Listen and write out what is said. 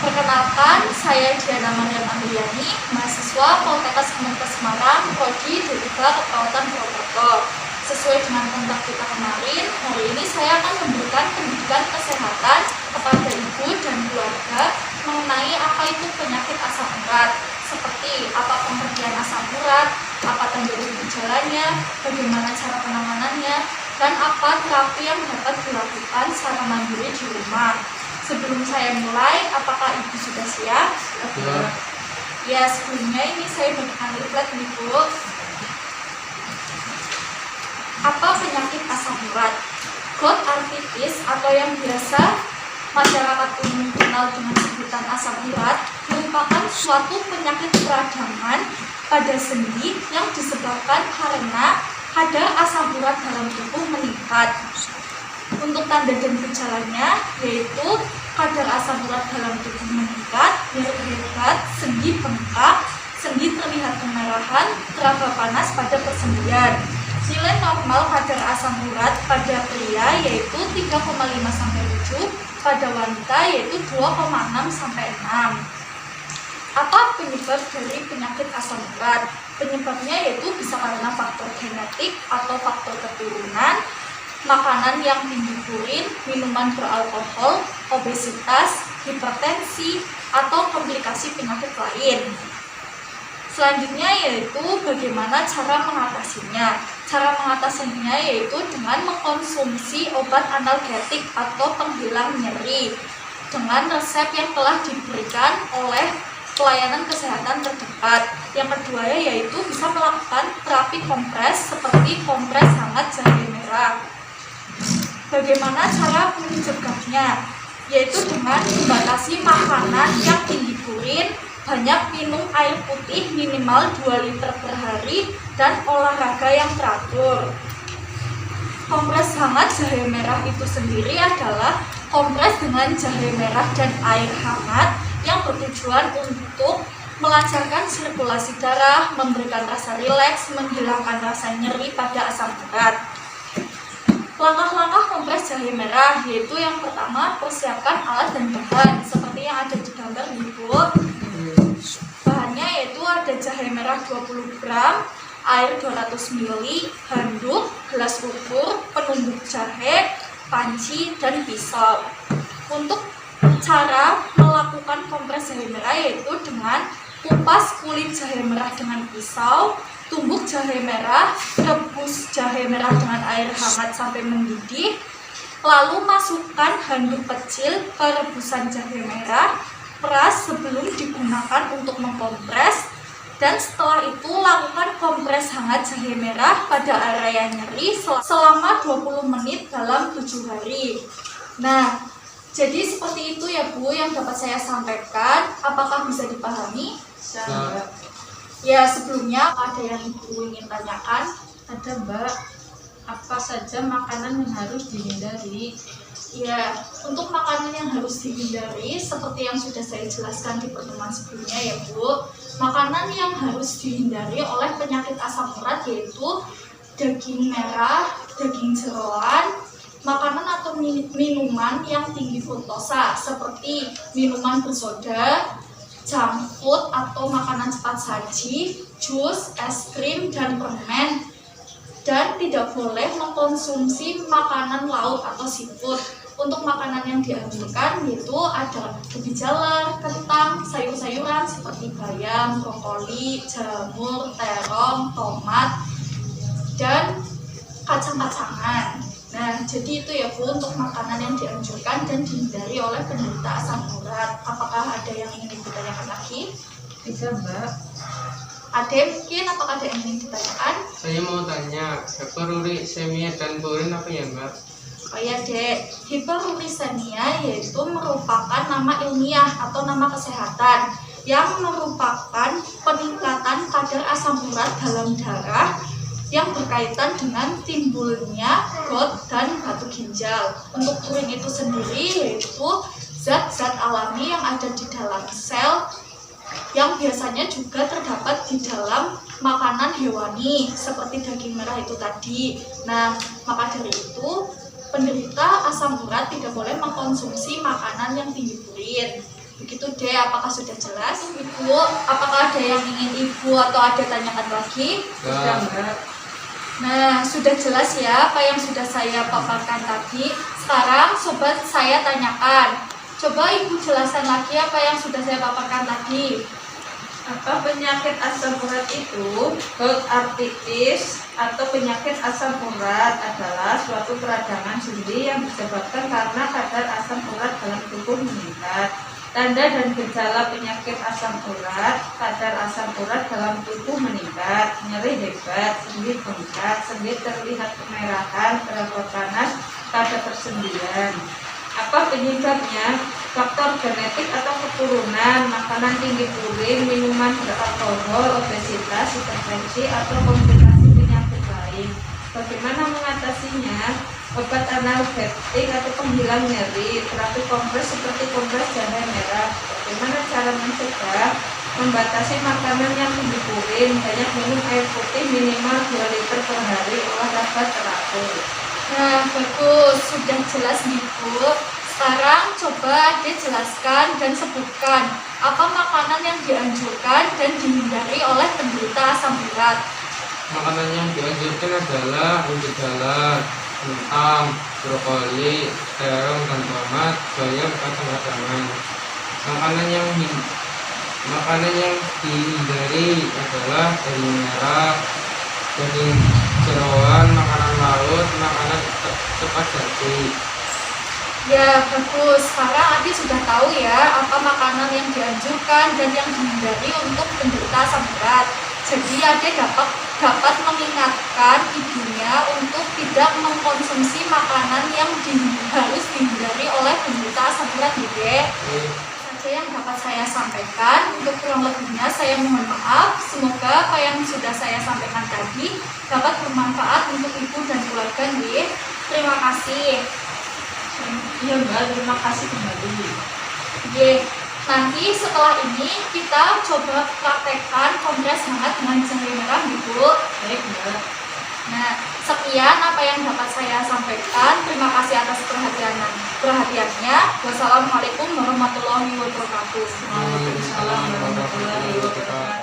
Perkenalkan, saya Diana Mariam Andriani, mahasiswa Poltekkes Kemenkes Semarang, Prodi D3 Keperawatan Protokol. Sesuai dengan kontak kita kemarin, hari ini saya akan memberikan pendidikan kesehatan kepada ibu dan keluarga mengenai apa itu penyakit asam urat, seperti apa pengertian asam urat, apa tanda dan gejalanya, bagaimana cara penanganannya, dan apa terapi yang dapat dilakukan secara mandiri di rumah. Sebelum saya mulai, apakah ibu sudah siap? Ya, sebelumnya ini saya bagikan leaflet nih Bu. Apa penyakit asam urat? Gout arthritis atau yang biasa masyarakat umum kenal dengan sebutan asam urat merupakan suatu penyakit peradangan pada sendi yang disebabkan karena kadar asam urat dalam tubuh meningkat. Untuk tanda dan gejalanya yaitu kadar asam urat dalam tubuh meningkat, nyeri hebat, sendi bengkak, sendi terlihat kemerahan, teraba panas pada persendian. Nilai normal kadar asam urat pada pria yaitu 3,5-7, pada wanita yaitu 2,6-6. Apa penyebab dari penyakit asam urat? Penyebabnya yaitu bisa karena faktor genetik atau faktor keturunan, makanan yang tinggi purin, minuman beralkohol, obesitas, hipertensi, atau komplikasi penyakit lain. Selanjutnya yaitu bagaimana cara mengatasinya. Cara mengatasinya yaitu dengan mengkonsumsi obat analgetik atau penghilang nyeri dengan resep yang telah diberikan oleh pelayanan kesehatan terdekat. Yang kedua yaitu bisa melakukan terapi kompres seperti kompres hangat jahe merah. Bagaimana cara mencegahnya? Yaitu dengan membatasi makanan yang tinggi purin, banyak minum air putih minimal 2 liter per hari, dan olahraga yang teratur. Kompres hangat jahe merah itu sendiri adalah kompres dengan jahe merah dan air hangat yang bertujuan untuk melancarkan sirkulasi darah, memberikan rasa rileks, menghilangkan rasa nyeri pada asam urat. Langkah-langkah kompres jahe merah yaitu yang pertama, persiapkan alat dan bahan seperti yang ada di gambar nih Bu. Bahannya yaitu ada jahe merah 20 gram, air 200 ml, handuk, gelas ukur, penumbuk jahe, panci, dan pisau. Untuk cara melakukan kompres jahe merah yaitu dengan kupas kulit jahe merah dengan pisau, tumbuk jahe merah, rebus jahe merah dengan air hangat sampai mendidih, lalu masukkan handuk kecil ke rebusan jahe merah, peras sebelum digunakan untuk mengkompres, dan setelah itu lakukan kompres hangat jahe merah pada area nyeri selama 20 menit dalam 7 hari. Nah, jadi seperti itu ya Bu yang dapat saya sampaikan. Apakah bisa dipahami? Ya, sebelumnya ada yang Ibu ingin tanyakan? Ada Mbak, apa saja makanan yang harus dihindari? Ya, untuk makanan yang harus dihindari seperti yang sudah saya jelaskan di pertemuan sebelumnya ya Bu. Makanan yang harus dihindari oleh penyakit asam urat yaitu daging merah, daging jeroan, makanan atau minuman yang tinggi fruktosa seperti minuman bersoda, junk food atau makanan cepat saji, jus, es krim, dan permen. Dan tidak boleh mengkonsumsi makanan laut atau seafood. Untuk makanan yang dianjurkan yaitu ada ubi jalar, kentang, sayur-sayuran seperti bayam, brokoli, jamur, terong, tomat, dan kacang-kacangan. Nah, jadi itu ya Bu untuk makanan yang dianjurkan dan dihindari oleh penderita asam urat. Apakah ada yang ingin ditanyakan lagi? Bisa Mbak. Ada mungkin, apakah ada yang ingin ditanyakan? Saya mau tanya, hiperuricemia dan purin apa ya Mbak? Oh ya Dek, hiperuricemia yaitu merupakan nama ilmiah atau nama kesehatan yang merupakan peningkatan kadar asam urat dalam darah yang berkaitan dengan timbulnya gout dan batu ginjal. Untuk purin itu sendiri yaitu zat-zat alami yang ada di dalam sel yang biasanya juga terdapat di dalam makanan hewani seperti daging merah itu tadi. Nah, maka dari itu penderita asam urat tidak boleh mengkonsumsi makanan yang tinggi purin. Begitu deh, apakah sudah jelas? Ibu, apakah ada yang ingin Ibu atau ada tanyakan lagi? Sudah, Mbak. Nah, sudah jelas ya apa yang sudah saya paparkan tadi. Sekarang sobat saya tanyakan. Coba Ibu jelaskan lagi apa yang sudah saya paparkan tadi. Apa penyakit asam urat itu? Gout arthritis atau penyakit asam urat adalah suatu peradangan sendi yang disebabkan karena kadar asam urat dalam tubuh meningkat. Tanda dan gejala penyakit asam urat: kadar asam urat dalam tubuh meningkat, nyeri hebat, sendi bengkak, sendi terlihat kemerahan, terasa panas pada persendian. Apa penyebabnya? Faktor genetik atau keturunan, makanan tinggi purin, minuman beralkohol, obesitas, hipertensi, atau komplikasi penyakit lain. Bagaimana mengatasinya? Obat analgetik atau penghilang nyeri, terapi kompres seperti kompres jahe merah. Bagaimana cara mencegah? Membatasi makanan yang tinggi purin, banyak minum air putih minimal 2 liter per hari, olahraga teratur. Nah, bagus, sudah jelas Ibu. Sekarang coba dijelaskan dan sebutkan apa makanan yang dianjurkan dan dihindari oleh penderita asam urat. Makanan yang dianjurkan adalah ubi jalar, kentang, brokoli, terong dan tomat, bayam, kacang-kacangan. Makanan yang dihindari adalah daging merah, daging jeroan, makanan laut, makanan cepat saji. Ya, bagus. Sekarang Adi sudah tahu ya apa makanan yang dianjurkan dan yang dihindari untuk penderita asam urat. Jadi Adi dapat mengingatkan ibunya untuk tidak mengkonsumsi makanan yang harus dihindari oleh penderita asam urat, ya. Saja yang dapat saya sampaikan. Untuk kurang lebihnya saya mohon maaf. Semoga apa yang sudah saya sampaikan tadi dapat bermanfaat untuk ibu dan keluarga, ya. Terima kasih. Iya Mbak, terima kasih kembali. Ye, nanti setelah ini kita coba praktekkan kompres hangat dengan jahe merah, Ibu. Baik Mbak. Nah, sekian apa yang dapat saya sampaikan. Terima kasih atas perhatiannya. Wassalamualaikum warahmatullahi wabarakatuh. Waalaikumsalam warahmatullahi wabarakatuh.